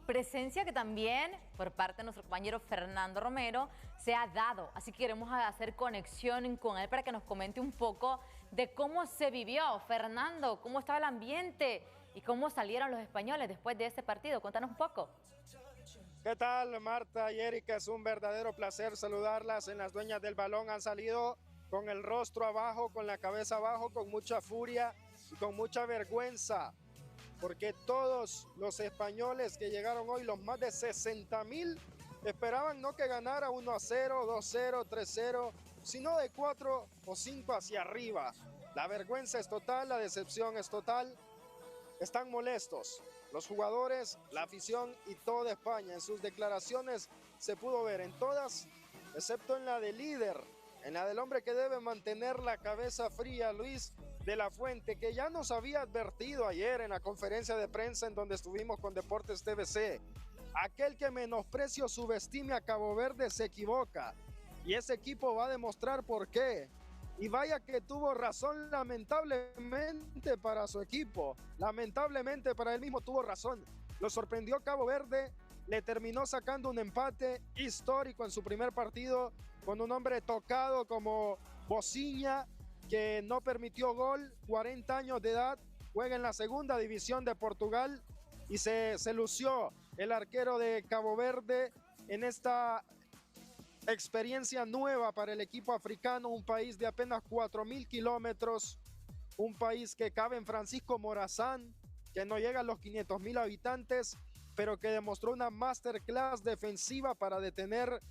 presencia que también por parte de nuestro compañero Fernando Romero se ha dado. Así que queremos hacer conexión con él para que nos comente un poco de cómo se vivió. Fernando, ¿cómo estaba el ambiente y cómo salieron los españoles después de este partido? Cuéntanos un poco. ¿Qué tal, Marta y Erika? Es un verdadero placer saludarlas. En las dueñas del balón han salido con el rostro abajo, con la cabeza abajo, con mucha furia y con mucha vergüenza, porque todos los españoles que llegaron hoy, los más de 60,000, esperaban no que ganara 1-0, 2-0, 3-0, sino de 4 o 5 hacia arriba. La vergüenza es total, la decepción es total. Están molestos los jugadores, la afición y toda España. En sus declaraciones se pudo ver, en todas, excepto en la del líder, en la del hombre que debe mantener la cabeza fría, Luis de la Fuente, que ya nos había advertido ayer en la conferencia de prensa en donde estuvimos con Deportes TVC. Aquel que menosprecia o subestime a Cabo Verde se equivoca, y ese equipo va a demostrar por qué. Y vaya que tuvo razón, lamentablemente para su equipo, lamentablemente para él mismo tuvo razón. Lo sorprendió Cabo Verde, le terminó sacando un empate histórico en su primer partido con un hombre tocado como Bociña, que no permitió gol, 40 años de edad, juega en la segunda división de Portugal y se lució el arquero de Cabo Verde en esta experiencia nueva para el equipo africano, un país de apenas 4,000 kilómetros, un país que cabe en Francisco Morazán, que no llega a los 500,000 habitantes, pero que demostró una masterclass defensiva para detener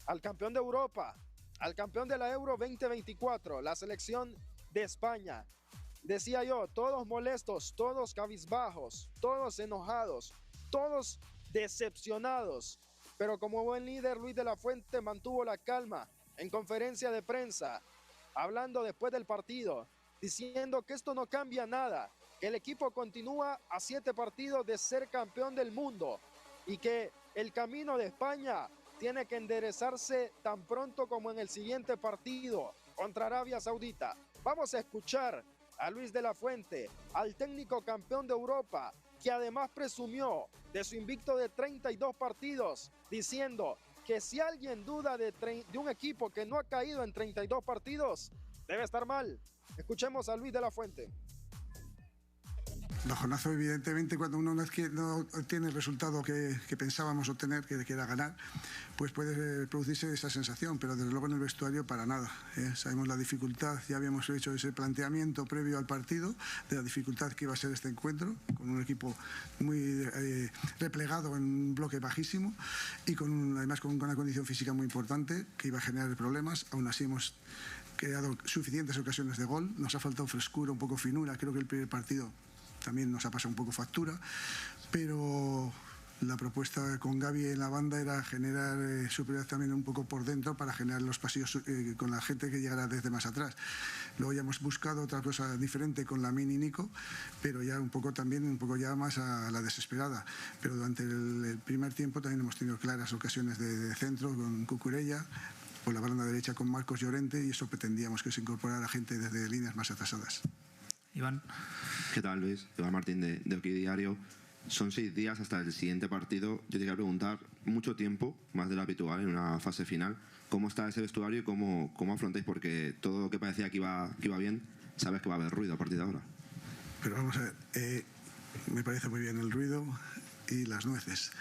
al campeón de Europa, al campeón de la Euro 2024, la selección de España. Decía yo, todos molestos, todos cabizbajos, todos enojados, todos decepcionados. Pero como buen líder, Luis de la Fuente mantuvo la calma en conferencia de prensa, hablando después del partido, diciendo que esto no cambia nada, que el equipo continúa a 7 partidos de ser campeón del mundo y que el camino de España tiene que enderezarse tan pronto como en el siguiente partido contra Arabia Saudita. Vamos a escuchar a Luis de la Fuente, al técnico campeón de Europa, que además presumió de su invicto de 32 partidos, diciendo que si alguien duda de un equipo que no ha caído en 32 partidos, debe estar mal. Escuchemos a Luis de la Fuente. Bajonazo, evidentemente, cuando uno no tiene el resultado que pensábamos obtener, que era ganar, pues puede producirse esa sensación, pero desde luego en el vestuario para nada. Sabemos la dificultad, ya habíamos hecho ese planteamiento previo al partido, de la dificultad que iba a ser este encuentro, con un equipo muy replegado en un bloque bajísimo y además con una condición física muy importante que iba a generar problemas. Aún así hemos creado suficientes ocasiones de gol, nos ha faltado frescura, un poco finura. Creo que el primer partido también nos ha pasado un poco factura, pero la propuesta con Gavi en la banda era generar superioridad también un poco por dentro para generar los pasillos con la gente que llegara desde más atrás. Luego ya hemos buscado otra cosa diferente con Lamine y Nico, pero ya un poco ya más a la desesperada. Pero durante el primer tiempo también hemos tenido claras ocasiones de centro con Cucurella, por la banda derecha con Marcos Llorente, y eso pretendíamos, que se incorporara gente desde líneas más atrasadas. Iván. ¿Qué tal, Luis? Iván Martín de Aquí Diario. Son 6 días hasta el siguiente partido. Yo te quería preguntar, mucho tiempo, más de lo habitual en una fase final, ¿cómo está ese vestuario y cómo afrontáis? Porque todo lo que parecía que iba bien, sabes que va a haber ruido a partir de ahora. Pero vamos a ver, me parece muy bien el ruido y las nueces,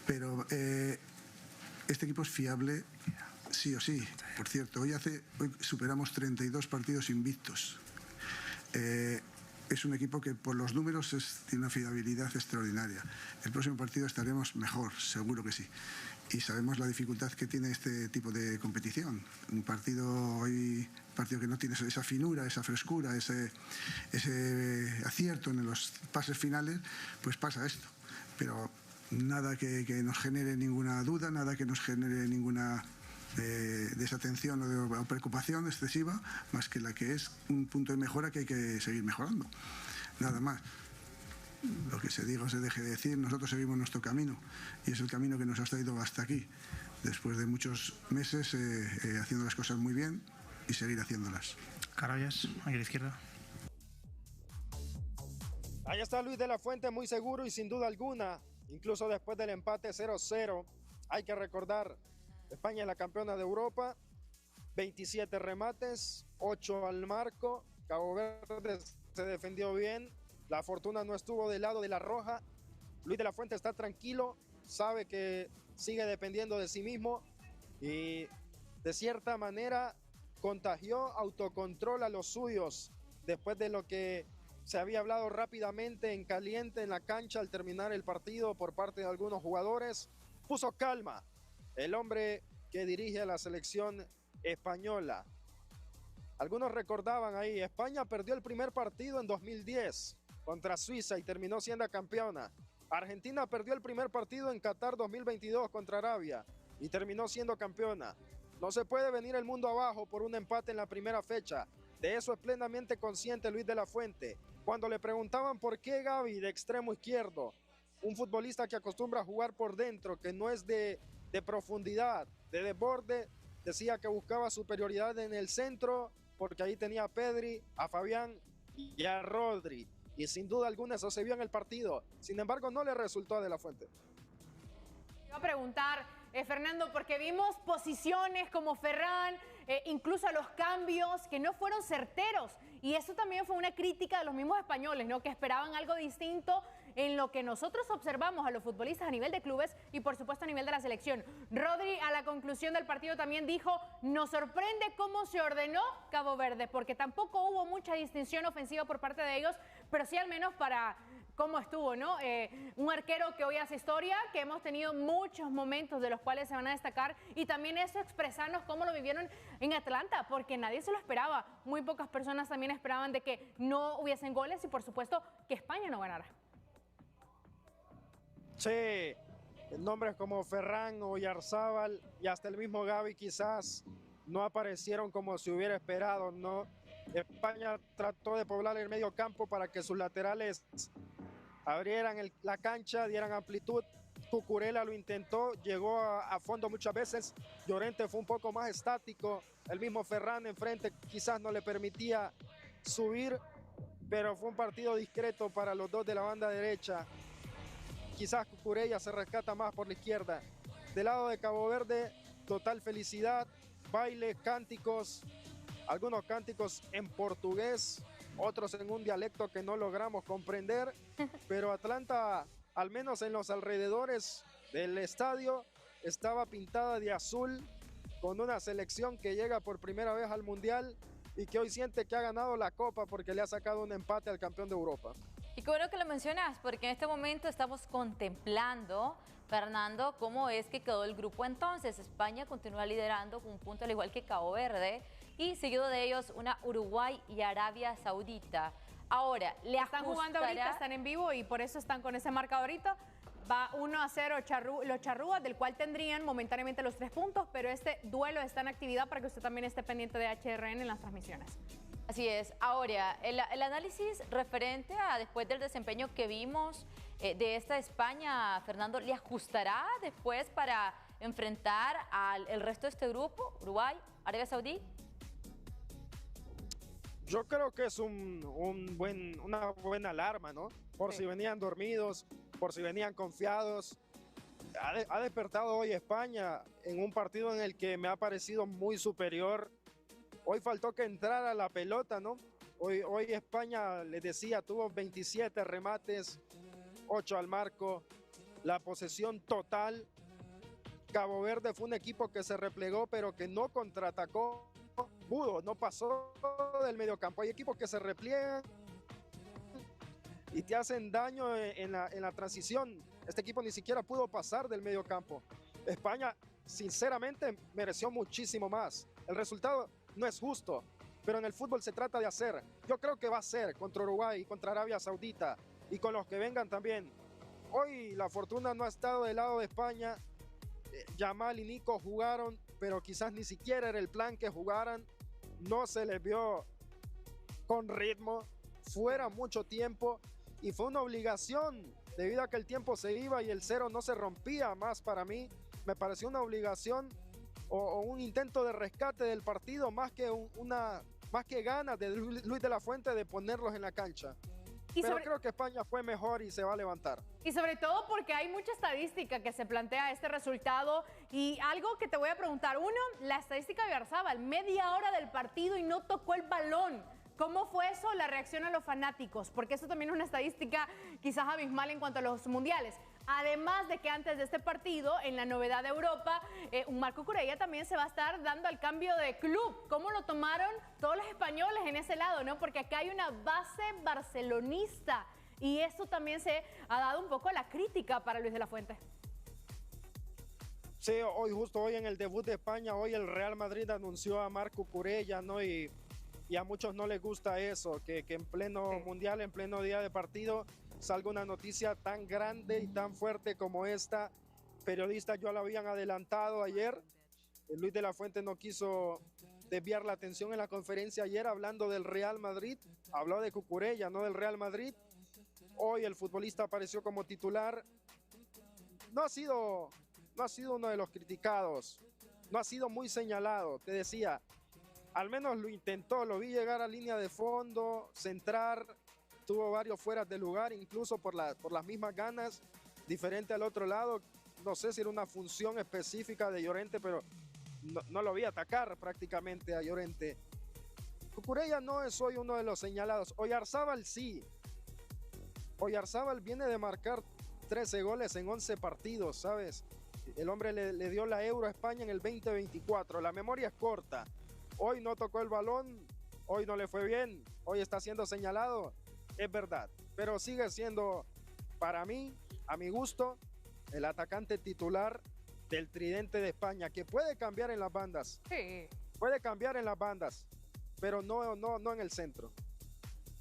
pero este equipo es fiable sí o sí. Por cierto, hoy superamos 32 partidos invictos. Es un equipo que por los números tiene una fiabilidad extraordinaria. El próximo partido estaremos mejor, seguro que sí. Y sabemos la dificultad que tiene este tipo de competición. Un partido que no tiene esa finura, esa frescura, ese acierto en los pases finales, pues pasa esto. Pero nada que nos genere ninguna duda, nada que nos genere ninguna desatención o preocupación excesiva, más que la que es un punto de mejora que hay que seguir mejorando. Nada más. Lo que se diga o se deje de decir, nosotros seguimos nuestro camino, y es el camino que nos ha traído hasta aquí, después de muchos meses haciendo las cosas muy bien y seguir haciéndolas. Carabias, aquí a la izquierda. Ahí está Luis de la Fuente, muy seguro y sin duda alguna incluso después del empate 0-0. Hay que recordar, España es la campeona de Europa, 27 remates, 8 al marco. Cabo Verde se defendió bien, la fortuna no estuvo del lado de la roja. Luis de la Fuente está tranquilo, sabe que sigue dependiendo de sí mismo y de cierta manera contagió autocontrol a los suyos después de lo que se había hablado rápidamente en caliente en la cancha al terminar el partido por parte de algunos jugadores. Puso calma el hombre que dirige a la selección española. Algunos recordaban ahí, España perdió el primer partido en 2010 contra Suiza y terminó siendo campeona. Argentina perdió el primer partido en Qatar 2022 contra Arabia y terminó siendo campeona. No se puede venir el mundo abajo por un empate en la primera fecha. De eso es plenamente consciente Luis de la Fuente. Cuando le preguntaban por qué Gavi de extremo izquierdo, un futbolista que acostumbra a jugar por dentro, que no es de profundidad, de desborde, decía que buscaba superioridad en el centro porque ahí tenía a Pedri, a Fabián y a Rodri. Y sin duda alguna eso se vio en el partido. Sin embargo, no le resultó a De la Fuente. Iba a preguntar, Fernando, porque vimos posiciones como Ferran, incluso a los cambios que no fueron certeros. Y eso también fue una crítica de los mismos españoles, ¿no? Que esperaban algo distinto en lo que nosotros observamos a los futbolistas a nivel de clubes y por supuesto a nivel de la selección. Rodri a la conclusión del partido también dijo, nos sorprende cómo se ordenó Cabo Verde, porque tampoco hubo mucha distinción ofensiva por parte de ellos, pero sí al menos para cómo estuvo, ¿no? Un arquero que hoy hace historia, que hemos tenido muchos momentos de los cuales se van a destacar y también eso expresarnos cómo lo vivieron en Atlanta, porque nadie se lo esperaba. Muy pocas personas también esperaban de que no hubiesen goles y por supuesto que España no ganara. Sí, nombres como Ferran o Yarzábal y hasta el mismo Gavi quizás no aparecieron como se hubiera esperado, ¿no? España trató de poblar el medio campo para que sus laterales abrieran la cancha, dieran amplitud. Cucurella lo intentó, llegó a fondo muchas veces. Llorente fue un poco más estático. El mismo Ferran enfrente quizás no le permitía subir, pero fue un partido discreto para los dos de la banda derecha. Quizás Cucurella se rescata más por la izquierda. Del lado de Cabo Verde, total felicidad, baile, cánticos, algunos cánticos en portugués, otros en un dialecto que no logramos comprender, pero Atlanta, al menos en los alrededores del estadio, estaba pintada de azul con una selección que llega por primera vez al Mundial y que hoy siente que ha ganado la Copa porque le ha sacado un empate al campeón de Europa. Y qué bueno que lo mencionas, porque en este momento estamos contemplando, Fernando, cómo es que quedó el grupo entonces. España continúa liderando con un punto al igual que Cabo Verde y seguido de ellos una Uruguay y Arabia Saudita. Ahora, le están jugando ahorita, están en vivo y por eso están con ese marcadorito. Va 1-0 los charrúas, del cual tendrían momentáneamente los 3 puntos, pero este duelo está en actividad para que usted también esté pendiente de HRN en las transmisiones. Así es. Ahora, el análisis referente a después del desempeño que vimos de esta España, Fernando, ¿le ajustará después para enfrentar al resto de este grupo, Uruguay, Arabia Saudí? Yo creo que es una buena alarma, ¿no? Por si venían dormidos, por si venían confiados. Ha despertado hoy España en un partido en el que me ha parecido muy superior. Hoy faltó que entrara la pelota, ¿no? Hoy España, les decía, tuvo 27 remates, 8 al marco, la posesión total. Cabo Verde fue un equipo que se replegó, pero que no contraatacó, no pasó del mediocampo. Hay equipos que se repliegan y te hacen daño en la transición. Este equipo ni siquiera pudo pasar del mediocampo. España, sinceramente, mereció muchísimo más. El resultado no es justo, pero en el fútbol se trata de hacer. Yo creo que va a ser contra Uruguay, contra Arabia Saudita y con los que vengan también. Hoy la fortuna no ha estado del lado de España. Yamal y Nico jugaron, pero quizás ni siquiera era el plan que jugaran. No se les vio con ritmo, fuera mucho tiempo y fue una obligación debido a que el tiempo se iba y el cero no se rompía más. Para mí me pareció una obligación o un intento de rescate del partido más que ganas de Luis de la Fuente de ponerlos en la cancha. Pero creo que España fue mejor y se va a levantar. Y sobre todo porque hay mucha estadística que se plantea este resultado. Y algo que te voy a preguntar. Uno, la estadística de Oyarzábal, media hora del partido y no tocó el balón. ¿Cómo fue eso? La reacción a los fanáticos, porque eso también es una estadística quizás abismal en cuanto a los mundiales. Además de que antes de este partido, en la novedad de Europa, un Marco Cucurella también se va a estar dando al cambio de club. ¿Cómo lo tomaron todos los españoles en ese lado, no? Porque acá hay una base barcelonista y eso también se ha dado un poco a la crítica para Luis de la Fuente. Sí, justo hoy en el debut de España, hoy el Real Madrid anunció a Marco Cucurella, ¿no? Y a muchos no les gusta eso, que en pleno mundial, en pleno día de partido, salga una noticia tan grande y tan fuerte como esta. Periodistas ya lo habían adelantado ayer. Luis de la Fuente no quiso desviar la atención en la conferencia ayer hablando del Real Madrid. Habló de Cucurella, no del Real Madrid. Hoy el futbolista apareció como titular. No ha sido uno de los criticados. No ha sido muy señalado. Te decía, al menos lo intentó, lo vi llegar a línea de fondo, centrar, tuvo varios fueras de lugar, incluso por las mismas ganas, diferente al otro lado. No sé si era una función específica de Llorente, pero no lo vi atacar prácticamente a Llorente. Cucurella no es hoy uno de los señalados. Oyarzábal sí. Oyarzábal viene de marcar 13 goles en 11 partidos, ¿sabes? El hombre le dio la Euro a España en el 2024. La memoria es corta. Hoy no tocó el balón, hoy no le fue bien, hoy está siendo señalado, es verdad. Pero sigue siendo, para mí, a mi gusto, el atacante titular del tridente de España, que puede cambiar en las bandas. Sí. Puede cambiar en las bandas, pero no en el centro.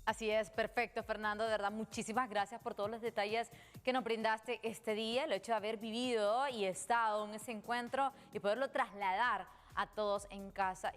Así es, perfecto, Fernando. De verdad, muchísimas gracias por todos los detalles que nos brindaste este día, el hecho de haber vivido y estado en ese encuentro y poderlo trasladar a todos en casa.